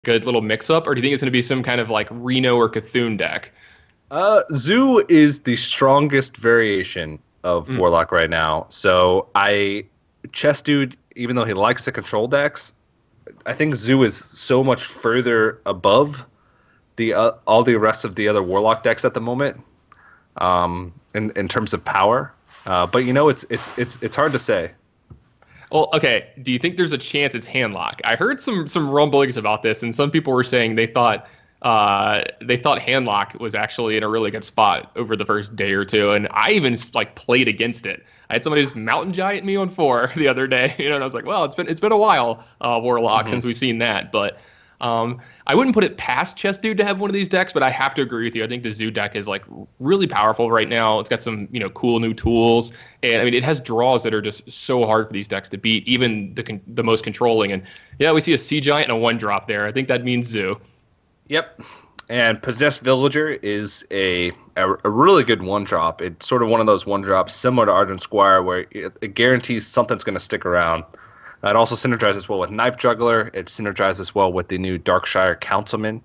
good little mix-up, or do you think it's going to be some kind of like Reno or Cthulhu deck? Zoo is the strongest variation of Mm, Warlock right now. Chessdude, even though he likes to control decks, I think Zoo is so much further above the all the rest of the other Warlock decks at the moment, in terms of power. But it's hard to say. Well, okay. Do you think there's a chance it's handlock? I heard some rumblings about this, and some people were saying they thought handlock was actually in a really good spot over the first day or two, and I even like played against it. I had somebody who's mountain giant me on 4 the other day, and I was like, well, it's been a while, Warlock, Hmm. since we've seen that, but. I wouldn't put it past Chessdude to have one of these decks, but I have to agree with you. I think the Zoo deck is like really powerful right now. It's got some, cool new tools, and I mean, it has draws that are just so hard for these decks to beat, even the most controlling. And yeah, we see a Sea Giant and a 1-drop there. I think that means Zoo. Yep. And Possessed Villager is a really good one drop. It's sort of one of those one drops similar to Argent Squire where it guarantees something's going to stick around. It also synergizes well with Knife Juggler. It synergizes well with the new Darkshire Councilman,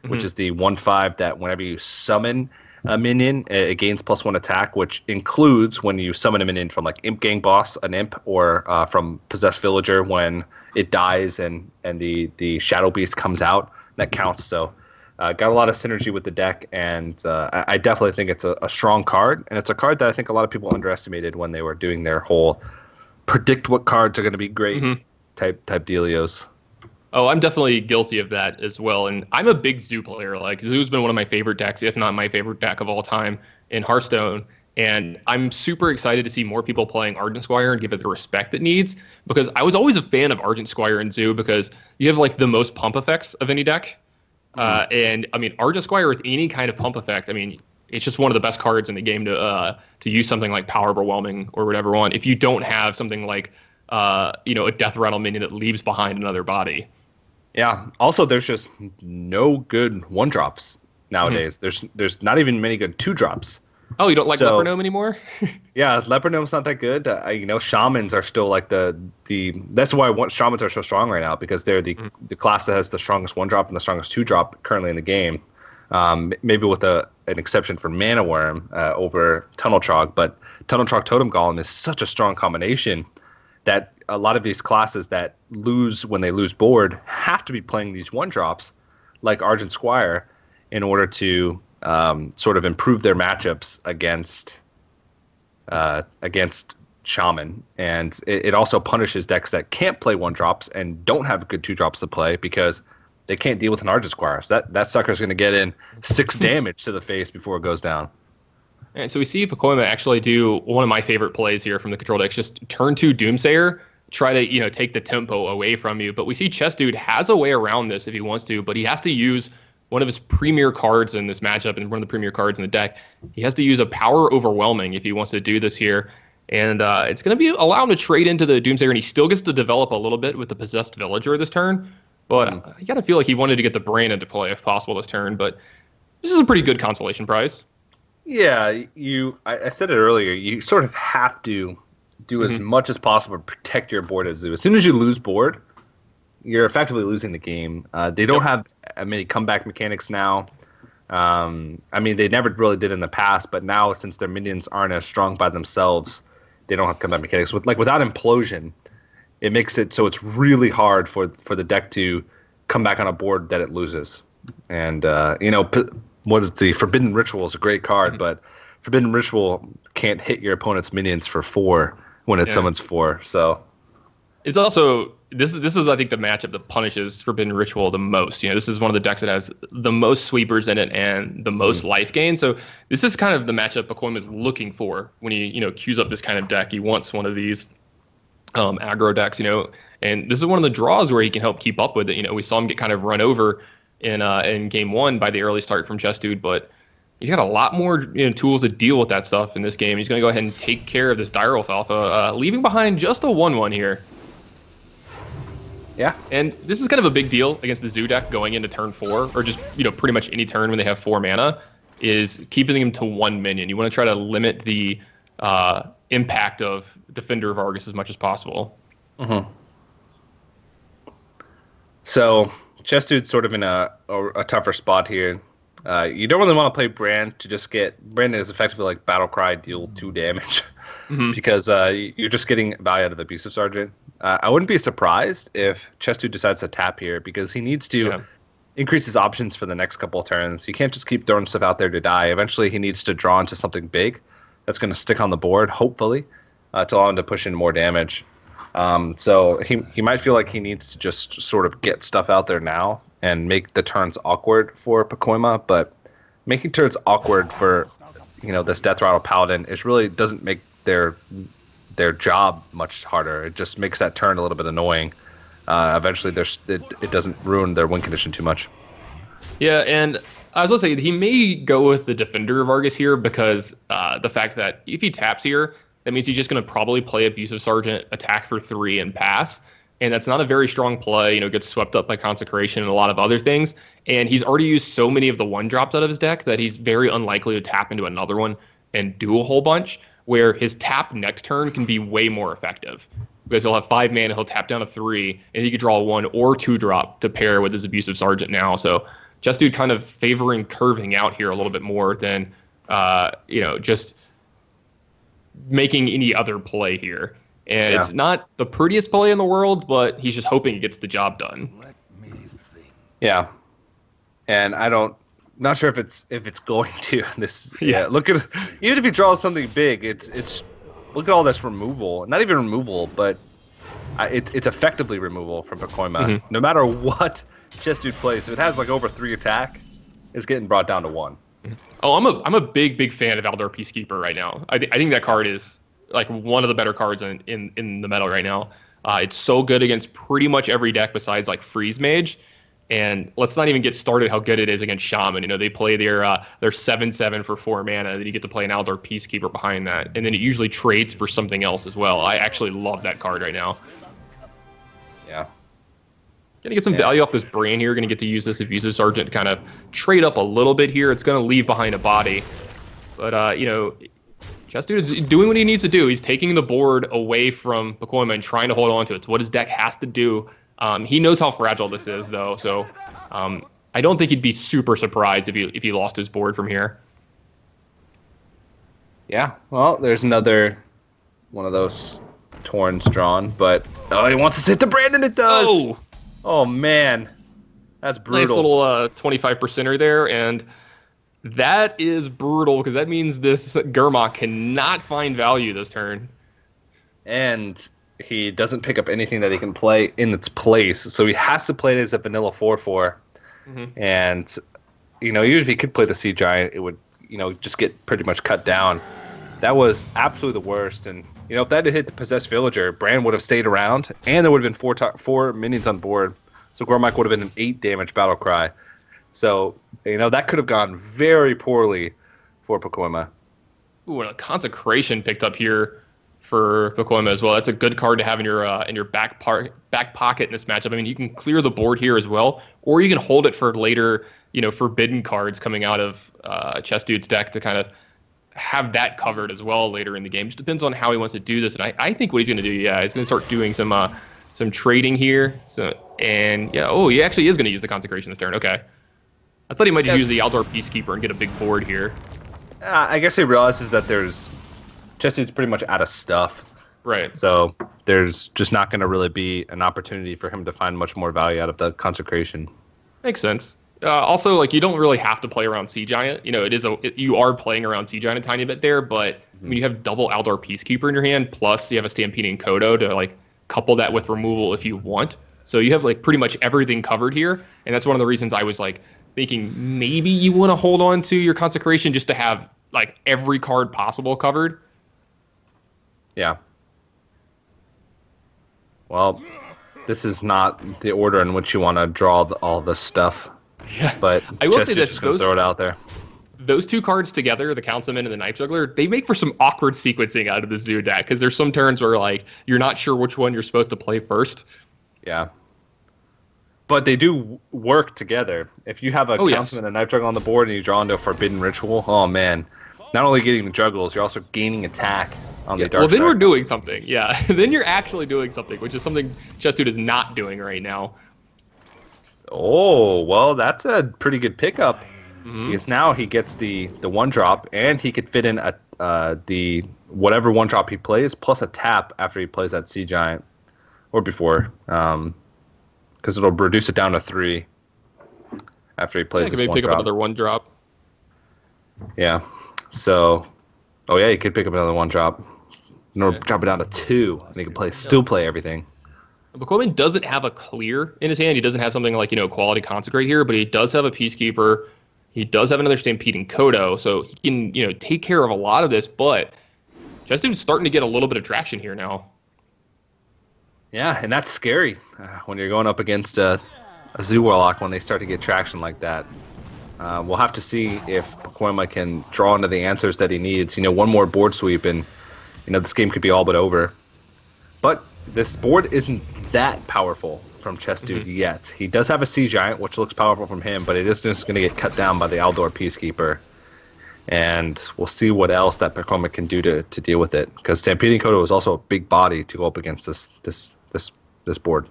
which Hmm. is the 1/5 that whenever you summon a minion, it gains +1 attack, which includes when you summon a minion from like Imp Gang Boss, an Imp, or from Possessed Villager when it dies and the Shadow Beast comes out. That counts. So got a lot of synergy with the deck, and I definitely think it's a strong card, and it's a card that I think a lot of people underestimated when they were doing their whole predict what cards are going to be great Hmm. type dealios. Oh, I'm definitely guilty of that as well. And I'm a big Zoo player. Like Zoo's been one of my favorite decks, if not my favorite deck of all time in Hearthstone. And I'm super excited to see more people playing Argent Squire and give it the respect it needs. Because I was always a fan of Argent Squire and Zoo because you have like the most pump effects of any deck. Mhm. And I mean, Argent Squire with any kind of pump effect, I mean, it's just one of the best cards in the game to use something like Power Overwhelming or whatever one. If you don't have something like a Death Rattle minion that leaves behind another body. Yeah. Also, there's just no good one drops Mhm. nowadays. There's not even many good two drops. Oh, you don't like So Leopardome anymore? yeah, Leopard Gnome's not that good. Shamans are still like the that's why shamans are so strong right now because they're Mhm. the class that has the strongest one drop and the strongest two drop currently in the game. Maybe with an exception for Mana Worm over Tunnel Trog, but Tunnel Trog Totem Golem is such a strong combination that a lot of these classes that lose when they lose board have to be playing these one drops like Argent Squire in order to sort of improve their matchups against Shaman, and it also punishes decks that can't play one drops and don't have good two drops to play because they can't deal with an Argent Squire. So that sucker's going to get in 6 damage to the face before it goes down. And so we see Pacoima actually do one of my favorite plays here from the control decks, just turn 2 Doomsayer, try to, take the tempo away from you. But we see Chessdude has a way around this if he wants to, but he has to use one of his premier cards in this matchup and one of the premier cards in the deck. He has to use a Power Overwhelming if he wants to do this here. And it's going to be allow him to trade into the Doomsayer, and he still gets to develop a little bit with the Possessed Villager this turn. Hmm. But I got to feel like he wanted to get the Brain into play if possible this turn. But this is a pretty good consolation prize. Yeah, I said it earlier. You sort of have to do as Hmm. much as possible to protect your board as Zoo. As soon as you lose board, you're effectively losing the game. They don't Yep. have many comeback mechanics now. I mean, they never really did in the past, but now since their minions aren't as strong by themselves, they don't have comeback mechanics. Without implosion, it makes it so it's really hard for the deck to come back on a board that it loses. And what is the Forbidden Ritual is a great card, Mhm. but Forbidden Ritual can't hit your opponent's minions for 4 when it Yeah. summons 4. So It's also this is I think the matchup that punishes Forbidden Ritual the most. This is one of the decks that has the most sweepers in it and the most mhm. life gain. So this is kind of the matchup Pacoima is looking for when he queues up this kind of deck. He wants one of these aggro decks, and this is one of the draws where he can help keep up with it. We saw him get kind of run over in game one by the early start from Chessdude, but he's got a lot more tools to deal with that stuff in this game. He's going to go ahead and take care of this Dire Wolf Alpha, leaving behind just a 1/1 here. Yeah. And this is kind of a big deal against the Zoo deck going into turn 4, or just pretty much any turn when they have 4 mana, is keeping them to 1 minion. You want to try to limit the impact of Defender of Argus as much as possible. Hmm. So Chessdude's sort of in a tougher spot here. You don't really want to play Brand to just get... Brand is effectively like Battlecry, deal 2 damage. Because you're just getting value out of Abusive Sergeant. I wouldn't be surprised if Chessdude decides to tap here, because he needs to increase his options for the next couple of turns. You can't just keep throwing stuff out there to die. Eventually, he needs to draw into something big that's going to stick on the board, hopefully, to allow him to push in more damage. So he might feel like he needs to just sort of get stuff out there now and make the turns awkward for Pacoima, but making turns awkward for this Death Rattle Paladin really doesn't make their job much harder. It just makes that turn a little bit annoying. Eventually, it doesn't ruin their win condition too much. Yeah, and I was going to say, he may go with the Defender of Argus here because the fact that if he taps here, that means he's just going to probably play Abusive Sergeant, attack for 3, and pass. And that's not a very strong play. Gets swept up by Consecration and a lot of other things. And he's already used so many of the 1-drops out of his deck that he's very unlikely to tap into another one and do a whole bunch, where his tap next turn can be way more effective. Because he'll have 5 mana, he'll tap down to 3, and he could draw a 1 or 2-drop to pair with his Abusive Sergeant now. So Chessdude kind of favoring curving out here a little bit more than, just making any other play here. And it's not the prettiest play in the world, but he's just hoping he gets the job done. Yeah. And not sure if it's going to. Look at, even if he draws something big, it's look at all this removal. Not even removal, but it's effectively removal from Pacoima. No matter what Chessdude plays, if it has like over 3 attack, it's getting brought down to 1. Oh, I'm a big fan of Aldar Peacekeeper right now. I think that card is like one of the better cards in the meta right now. It's so good against pretty much every deck besides like Freeze Mage. And let's not even get started how good it is against Shaman. They play their 7/7 for 4 mana, and then you get to play an Aldar Peacekeeper behind that. And then it usually trades for something else as well. I actually love that card right now. Yeah. Gonna get some value off this Brain here. Gonna get to use this Abusive Sergeant to kind of trade up a little bit here. It's gonna leave behind a body. But, Chessdude is doing what he needs to do. He's taking the board away from Pacoima and trying to hold on to it. It's what his deck has to do. He knows how fragile this is, though, so I don't think he'd be super surprised if he lost his board from here. Yeah, well, there's another one of those Torns drawn, but he wants to hit the Brandon. It does. Oh man, that's brutal. Nice little 25%er there, and that is brutal because that means this Gurmok cannot find value this turn. And he doesn't pick up anything that he can play in its place, so he has to play it as a vanilla 4/4. And even if he could play the Sea Giant, it would just get pretty much cut down. That was absolutely the worst. And if that had hit the Possessed Villager, Bran would have stayed around, and there would have been 4 minions on board. So Gormike would have been an 8 damage battle cry. So that could have gone very poorly for Pacoima. Ooh, and a Consecration picked up here for Pacoima as well. That's a good card to have in your back pocket in this matchup. I mean, you can clear the board here as well, or you can hold it for later, forbidden cards coming out of Chessdude's deck to kind of have that covered as well later in the game. Just depends on how he wants to do this. And I think what he's going to do, he's going to start doing some trading here. So he actually is going to use the Consecration this turn. Okay. I thought he might just use the Aldar Peacekeeper and get a big board here. I guess he realizes that Chessdude's pretty much out of stuff. Right. So there's just not going to really be an opportunity for him to find much more value out of the Consecration. Makes sense. Also, you don't really have to play around Sea Giant. You are playing around Sea Giant a tiny bit there, but when you have double Aldar Peacekeeper in your hand, plus you have a Stampeding Kodo to couple that with removal if you want. So you have pretty much everything covered here, and that's one of the reasons I was thinking maybe you want to hold on to your Consecration just to have every card possible covered. Yeah. Well, this is not the order in which you want to draw all this stuff. Yeah, but I will say this: just gonna throw it out there. Those 2 cards together, the Councilman and the Knife Juggler, they make for some awkward sequencing out of the Zoo deck because there's some turns where you're not sure which one you're supposed to play first. Yeah. But they do work together. If you have a Councilman and a Knife Juggler on the board and you draw into a Forbidden Ritual, oh man. Not only getting the juggles, you're also gaining attack on the dark Well, then side. we're doing something. Yeah, then you're actually doing something, which is something Chessdude is not doing right now. Oh, well, that's a pretty good pickup. Mhm. Because now he gets the one drop, and he could fit in the whatever one drop he plays plus a tap after he plays that Sea Giant or before, because it'll reduce it down to 3 after he Yeah, I plays could this maybe one pick up drop. another one drop. Yeah. So, oh yeah, he could pick up another one drop. No, Yeah. drop it down to 2, and he can still play everything. Pacoima doesn't have a clear in his hand. He doesn't have something like, quality consecrate here, but he does have a Peacekeeper. He does have another Stampeding Kodo, so he can, take care of a lot of this, but Chessdude's starting to get a little bit of traction here now. Yeah, and that's scary when you're going up against a Zoo Warlock when they start to get traction like that. We'll have to see if Pacoima can draw into the answers that he needs. One more board sweep, and this game could be all but over. But this board isn't that powerful from Chessdude yet. He does have a Sea Giant, which looks powerful from him, but it is just going to get cut down by the Aldor Peacekeeper. And we'll see what else that Pacoima can do to deal with it. Because Stampeding Kodo is also a big body to go up against this board.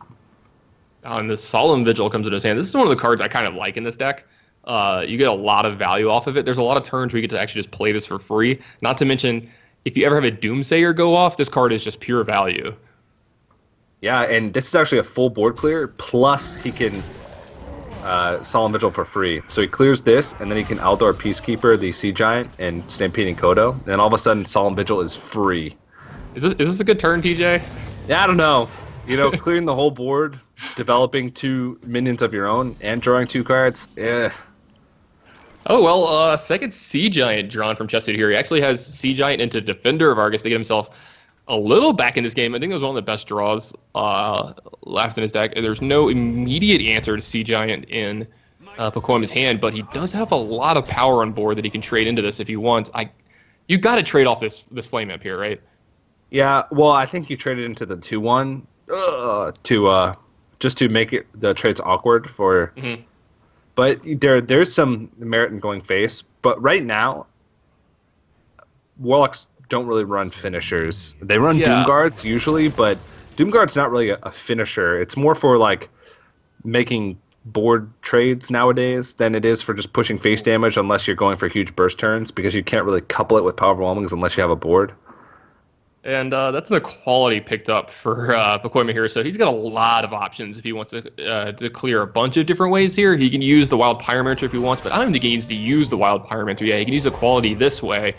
And the Solemn Vigil comes into his hand. This is one of the cards I kind of like in this deck. You get a lot of value off of it. There's a lot of turns where you get to actually just play this for free. Not to mention, if you ever have a Doomsayer go off, this card is just pure value. Yeah, and this is actually a full board clear, plus he can Solemn Vigil for free. So he clears this, and then he can Aldor Peacekeeper, the Sea Giant, and Stampeding Kodo. And then all of a sudden, Solemn Vigil is free. Is this a good turn, TJ? Yeah, I don't know. Clearing the whole board, developing 2 minions of your own, and drawing 2 cards. Yeah. Oh, well, second Sea Giant drawn from Chessdude here. He actually has Sea Giant into Defender of Argus to get himself a little back in this game. I think it was one of the best draws left in his deck. There's no immediate answer to Sea Giant in Pacoima's hand, but he does have a lot of power on board that he can trade into this if he wants. You got to trade off this Flame Imp here, right? Yeah, well, I think you traded into the 2-1 just to make the trades awkward for... Mm-hmm. But there's some merit in going face. But right now, Warlocks don't really run finishers. They run Doomguards usually, but Doomguard's not really a finisher. It's more for making board trades nowadays than it is for just pushing face damage unless you're going for huge burst turns, because you can't really couple it with Powerful Whelmings unless you have a board. And that's the quality picked up for Pacoima here. So he's got a lot of options if he wants to clear a bunch of different ways here. He can use the Wild Pyromancer if he wants, but I don't even think he needs to use the Wild Pyromancer. Yeah, he can use the quality this way,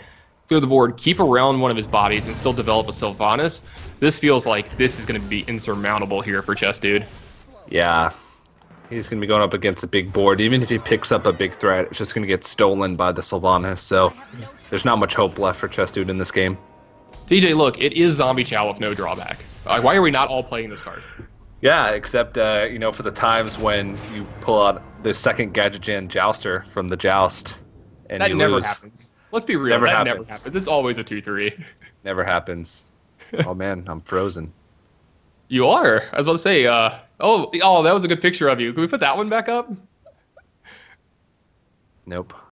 clear the board, keep around one of his bodies, and still develop a Sylvanas. This feels like this is going to be insurmountable here for Chessdude. Yeah. He's going to be going up against a big board. Even if he picks up a big threat, it's just going to get stolen by the Sylvanas. So there's not much hope left for Chessdude in this game. TJ, look, it is Zombie Chow with no drawback. Why are we not all playing this card? Yeah, except, for the times when you pull out the second Gadget Gen Jouster from the Joust and that you never lose. Happens. Let's be real. Never That happens. never happens. It's always a 2-3. Never happens. Oh, man, I'm frozen. You are. I was about to say, oh, that was a good picture of you. Can we put that one back up? Nope.